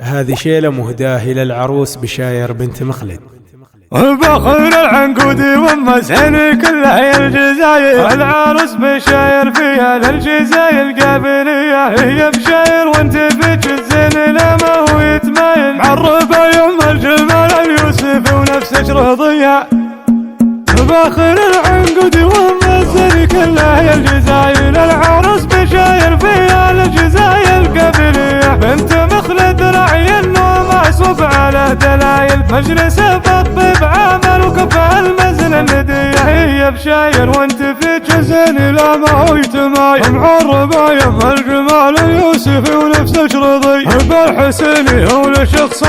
هذه شيلة مهداة إلى العروس بشاير بنت مخلد. بخر العنقودي ومسحني كلها يا الجزاير، العروس بشاير فيها للجزاير قابلية، هي بشاير وانت فيك الزين لما هو يتمايل، معربة يوم الجمال اليوسف ونفسك رضية. بخر العنقودي ومسحني كلها يا الجزاير، العروس بشاير فيها للجزاير قابلية، بنت مخلد راعي النوم معصوب على دلايل، مجلس الطب عمل وكفى المزن الندية، هي بشاير وانت فيك زين لا ما هو يتمايل، معربة يم الجمال يوسف ونفسك رضي، بالحسيني هو لشخص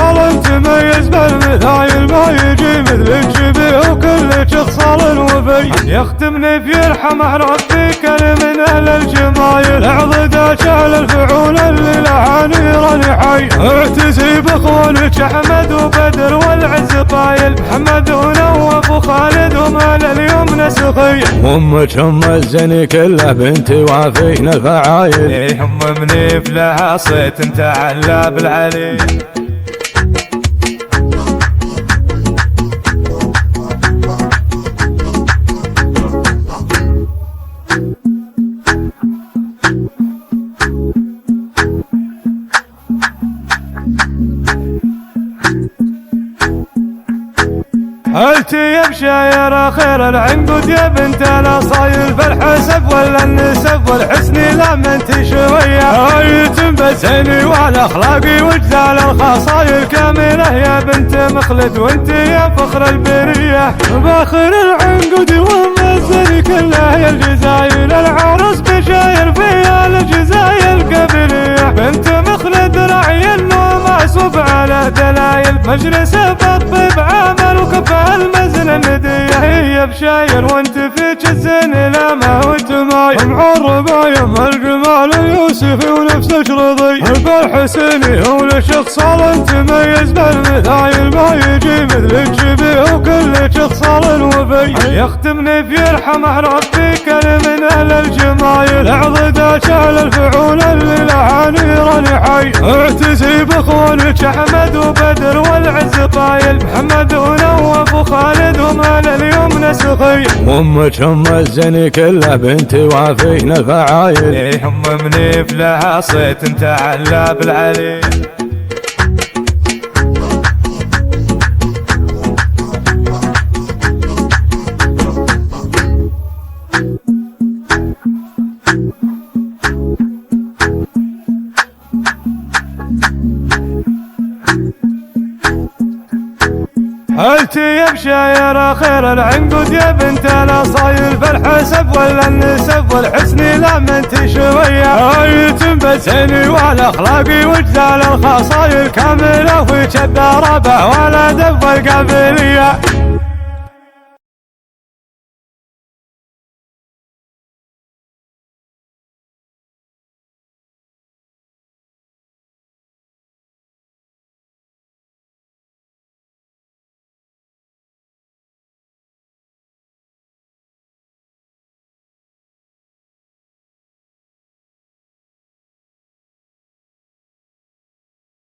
تميز بالمثايل، ما يجي مثلك شبيه وكل شخص وفي، يختمني في يرحمه ربي كان من اهل الجمايل، اعضد شال الفعول اللي لها نيران حي، اعتزي باخوانك احمد وبدر والعز طايل، محمد ونوف وخالد ومال اليوم نسخي، امك ام الزني كله بنتي وافين الفعايل، يهمني بلها صيت انت علا بالعلي. قلت يا بشاير خير العنقود يا بنت الاصايل، بالحسب ولا النسب والحسن لا منت شويه، يتم بالزين والاخلاقي وجزال الخصايل كامله، يا بنت مخلد وانت يا فخر البريه، باخر العنقود ومزني كلها يا الجزايل، العروس بشاير فيها الجزايل قبليه، بنت مخلد راعي النوم معصوب على دلايل، مجلس الطب عمل وكفى المزن الندية، هي بشاير وانت فيك الزين لا ما هو تمايل، معربة يم الجمال يوسف ونفسك رضي، بالحسيني هو لشخص تميز بالمثايل، ما يجي مثلك شبيه وكل شخص وفي، يختمني في يرحمه ربي كان من اهل الجمايل، اعضد شال الفعول اللي لها نيران حي، اعتزي باخوانك احمد وبدر والعز طايل، محمد ونوف وخالد ومال اليوم نسخي، امك ام الزني كله بنتي وافين الفعايل، يهمني بلها صيت انت علا بالعلي. قلت يا بشاير خير العنقود يا بنت الاصايل، بالحسب ولا النسب والحسن لا منت شويه، يتم بالزين والاخلاقي وجزال الخصايل كامله، وفيك الدربه ولا دب القابليه.